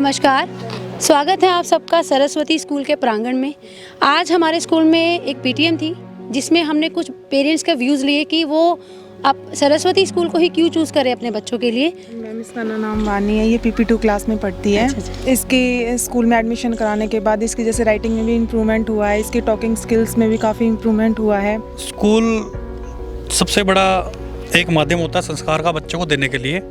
नमस्कार, स्वागत है आप सबका सरस्वती स्कूल के प्रांगण में। आज हमारे स्कूल में एक पीटीएम थी जिसमें हमने कुछ पेरेंट्स का व्यूज़ लिए कि वो आप सरस्वती स्कूल को ही क्यों चूज़ करें अपने बच्चों के लिए। मैम इसका नाम वानी है, ये PP2 क्लास में पढ़ती है। अच्छा। इसकी स्कूल में एडमिशन कराने के बाद इसकी जैसे राइटिंग में भी इम्प्रूवमेंट हुआ है, इसकी टॉकिंग स्किल्स में भी काफ़ी इम्प्रूवमेंट हुआ है। स्कूल सबसे बड़ा एक माध्यम होता है संस्कार का बच्चों को देने के लिए,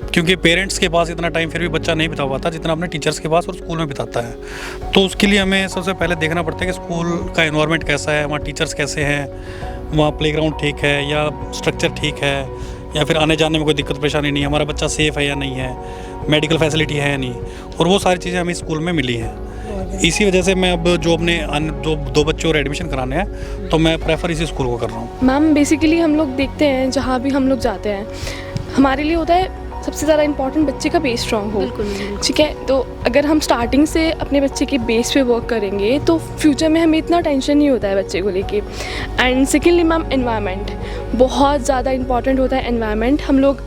क्योंकि पेरेंट्स के पास इतना टाइम फिर भी बच्चा नहीं बिता पाता जितना अपने टीचर्स के पास और स्कूल में बिताता है। तो उसके लिए हमें सबसे पहले देखना पड़ता है कि स्कूल का एनवायरनमेंट कैसा है, वहाँ टीचर्स कैसे हैं, वहाँ प्लेग्राउंड ठीक है या स्ट्रक्चर ठीक है, या फिर आने जाने में कोई दिक्कत परेशानी नहीं है, हमारा बच्चा सेफ़ है या नहीं है, मेडिकल फैसिलिटी है या नहीं, और वो सारी चीज़ें हमें स्कूल में मिली हैं। इसी वजह से मैं अब जो अपने दो बच्चों और एडमिशन कराने हैं तो मैं प्रेफर इसी स्कूल को कर रहा हूँ। मैम बेसिकली हम लोग देखते हैं जहाँ भी हम लोग जाते हैं, हमारे लिए होता है सबसे ज़्यादा इंपॉर्टेंट बच्चे का बेस स्ट्रॉन्ग हो। ठीक है, तो अगर हम स्टार्टिंग से अपने बच्चे के बेस पे वर्क करेंगे तो फ्यूचर में हमें इतना टेंशन नहीं होता है बच्चे को लेके। एंड सेकेंडली मैम एनवायरनमेंट बहुत ज़्यादा इंपॉर्टेंट होता है। एनवायरनमेंट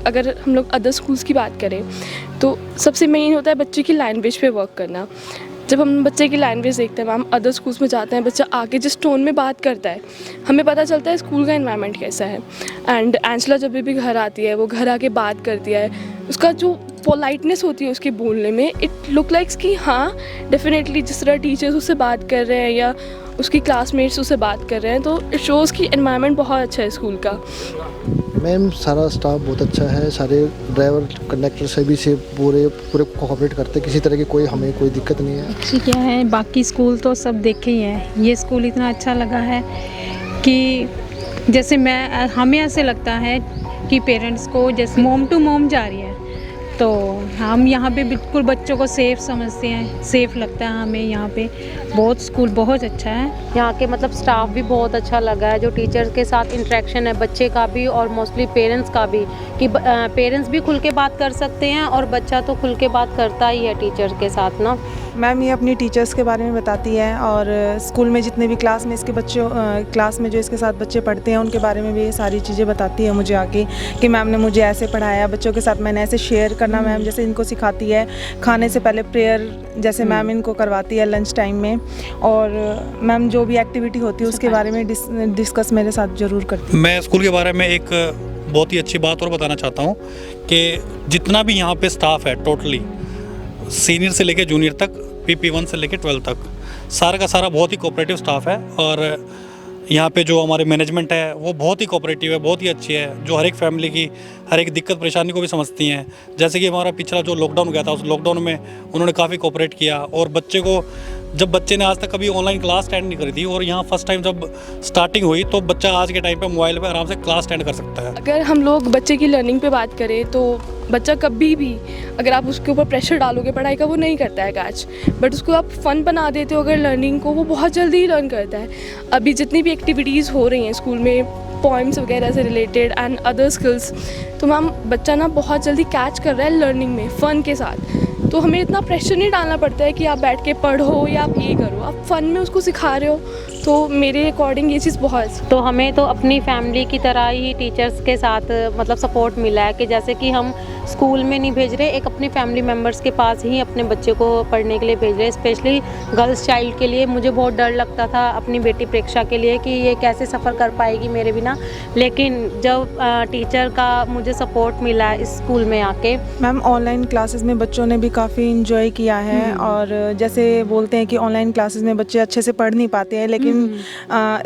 अगर हम लोग अदर स्कूल्स की बात करें तो सबसे मेन होता है बच्चे की लैंग्वेज पे वर्क करना। जब हम बच्चे की लैंग्वेज देखते हैं मैम, अदर स्कूल्स में जाते हैं, बच्चा आगे जिस टोन में बात करता है हमें पता चलता है स्कूल का एनवायरनमेंट कैसा है। एंड एंजला जब भी घर आती है, वो घर आके बात करती है, उसका जो पोलाइटनेस होती है उसके बोलने में, इट लुक लाइक्स कि हाँ डेफिनेटली जिस तरह टीचर्स उससे बात कर रहे हैं या उसकी क्लासमेट्स उससे बात कर रहे हैं, तो इट शोज़ कि एनवायरनमेंट बहुत अच्छा है स्कूल का। मैम सारा स्टाफ बहुत अच्छा है, सारे ड्राइवर कंडक्टर सभी से पूरे कोऑपरेट करते, किसी तरह की हमें कोई दिक्कत नहीं है। अच्छी क्या है, बाकी स्कूल तो सब देखे ही हैं, ये स्कूल इतना अच्छा लगा है कि जैसे हमें ऐसे लगता है कि पेरेंट्स को जैसे मॉम टू मॉम जा रही है, तो हम यहाँ पे बिल्कुल बच्चों को सेफ़ समझते हैं, सेफ़ लगता है हमें यहाँ पे। बहुत स्कूल बहुत अच्छा है, यहाँ के मतलब स्टाफ भी बहुत अच्छा लगा है, जो टीचर्स के साथ इंटरेक्शन है बच्चे का भी और मोस्टली पेरेंट्स का भी, कि पेरेंट्स भी खुल के बात कर सकते हैं और बच्चा तो खुल के बात करता ही है टीचर्स के साथ ना। मैम ये अपनी टीचर्स के बारे में बताती है और स्कूल में जितने भी क्लास में इसके बच्चों क्लास में जो इसके साथ बच्चे पढ़ते हैं उनके बारे में भी ये सारी चीज़ें बताती है मुझे आके कि मैम ने मुझे ऐसे पढ़ाया, बच्चों के साथ मैंने ऐसे शेयर करना मैम जैसे इनको सिखाती है। खाने से पहले प्रेयर जैसे मैम इनको करवाती है लंच टाइम में, और मैम जो भी एक्टिविटी होती है उसके बारे में डिस्कस मेरे साथ ज़रूर करती है। मैं स्कूल के बारे में एक बहुत ही अच्छी बात और बताना चाहता हूँ कि जितना भी यहाँ पे स्टाफ है टोटली सीनियर से लेकर जूनियर तक, PP1 से लेकर 12 तक, सारा का सारा बहुत ही कोऑपरेटिव स्टाफ है। और यहाँ पे जो हमारे मैनेजमेंट है वो बहुत ही कोऑपरेटिव है, बहुत ही अच्छी है, जो हर एक फैमिली की हर एक दिक्कत परेशानी को भी समझती हैं। जैसे कि हमारा पिछला जो लॉकडाउन गया था, उस लॉकडाउन में उन्होंने काफ़ी कोऑपरेट किया, और बच्चे को जब बच्चे ने आज तक कभी ऑनलाइन क्लास अटेंड नहीं करी थी और यहाँ फर्स्ट टाइम जब स्टार्टिंग हुई, तो बच्चा आज के टाइम पे मोबाइल पे आराम से क्लास अटेंड कर सकता है। अगर हम लोग बच्चे की लर्निंग पे बात करें तो बच्चा कभी भी अगर आप उसके ऊपर प्रेशर डालोगे पढ़ाई का, वो नहीं करता है कैच, बट उसको आप फ़न बना देते हो अगर लर्निंग को, वो बहुत जल्दी ही लर्न करता है। अभी जितनी भी एक्टिविटीज़ हो रही हैं स्कूल में पोइम्स वगैरह से रिलेटेड एंड अदर स्किल्स, तो मैम बच्चा ना बहुत जल्दी कैच कर रहा है लर्निंग में फ़न के साथ। तो हमें इतना प्रेशर नहीं डालना पड़ता है कि आप बैठ के पढ़ो या आप ये करो, आप फ़न में उसको सिखा रहे हो। तो मेरे अकॉर्डिंग ये चीज़ बहुत, तो हमें तो अपनी फैमिली की तरह ही टीचर्स के साथ मतलब सपोर्ट मिला है कि जैसे कि हम स्कूल में नहीं भेज रहे, एक अपनी फैमिली मेम्बर्स के पास ही अपने बच्चे को पढ़ने के लिए भेज रहे। स्पेशली गर्ल्स चाइल्ड के लिए मुझे बहुत डर लगता था अपनी बेटी प्रेक्षा के लिए कि ये कैसे सफ़र कर पाएगी मेरे बिना, लेकिन जब टीचर का मुझे सपोर्ट मिला इस स्कूल में आके। मैम ऑनलाइन क्लासेस में बच्चों ने भी काफ़ी इंजॉय किया है, और जैसे बोलते हैं कि ऑनलाइन क्लासेस में बच्चे अच्छे से पढ़ नहीं पाते हैं, लेकिन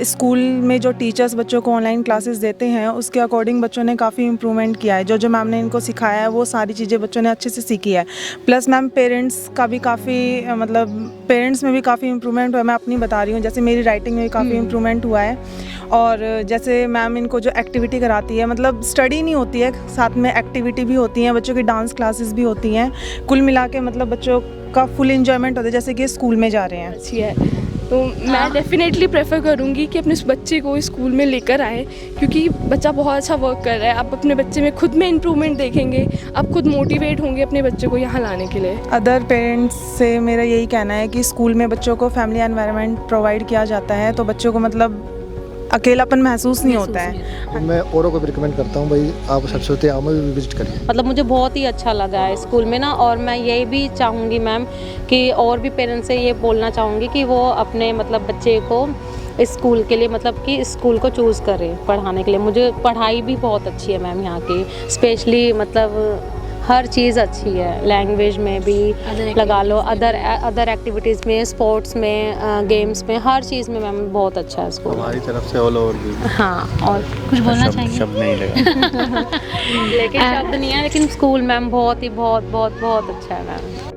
स्कूल में जो टीचर्स बच्चों को ऑनलाइन क्लासेस देते हैं उसके अकॉर्डिंग बच्चों ने काफ़ी इम्प्रूवमेंट किया है। जो मैम ने इनको सिखाया है वो सारी चीज़ें बच्चों ने अच्छे से सीखी है। प्लस मैम पेरेंट्स का भी काफ़ी मतलब पेरेंट्स में भी काफ़ी इम्प्रूवमेंट हुआ है। मैं अपनी बता रही हूँ, जैसे मेरी राइटिंग में भी काफ़ी इम्प्रूवमेंट हुआ है। और जैसे मैम इनको जो एक्टिविटी कराती है, मतलब स्टडी नहीं होती है, साथ में एक्टिविटी भी होती हैं, बच्चों की डांस क्लासेस भी होती हैं, कुल मिला के मतलब बच्चों का फुल एंजॉयमेंट होता है जैसे कि स्कूल में जा रहे हैं। अच्छी है। तो मैं डेफिनेटली प्रेफर करूँगी कि अपने बच्चे को स्कूल में लेकर आएँ, क्योंकि बच्चा बहुत अच्छा वर्क कर रहा है। आप अपने बच्चे में खुद में इम्प्रूवमेंट देखेंगे, आप खुद मोटिवेट होंगे अपने बच्चे को यहाँ लाने के लिए। अदर पेरेंट्स से मेरा यही कहना है कि स्कूल में बच्चों को फैमिली एनवायरनमेंट प्रोवाइड किया जाता है, तो बच्चों को मतलब अकेलापन महसूस नहीं होता है। तो मैं औरों को भी रिकमेंड करता हूँ भाई आप सरस्वती आम में भी विजिट करिए। मतलब मुझे बहुत ही अच्छा लगा है स्कूल में ना, और मैं ये भी चाहूँगी मैम कि और भी पेरेंट्स से ये बोलना चाहूँगी कि वो अपने मतलब बच्चे को इस स्कूल के लिए मतलब कि इस स्कूल को चूज़ करें पढ़ाने के लिए। मुझे पढ़ाई भी बहुत अच्छी है मैम यहाँ की, स्पेशली मतलब हर चीज़ अच्छी है, लैंग्वेज में भी लगा लो, अदर एक्टिविटीज़ में, स्पोर्ट्स में, गेम्स में, हर चीज़ में मैम बहुत अच्छा है स्कूल। हमारी तरफ से ऑल ओवर भी। हाँ, और कुछ बोलना चाहेंगे? शब्द नहीं लगा लेकिन शब्द नहीं है, लेकिन स्कूल मैम बहुत अच्छा है मैम।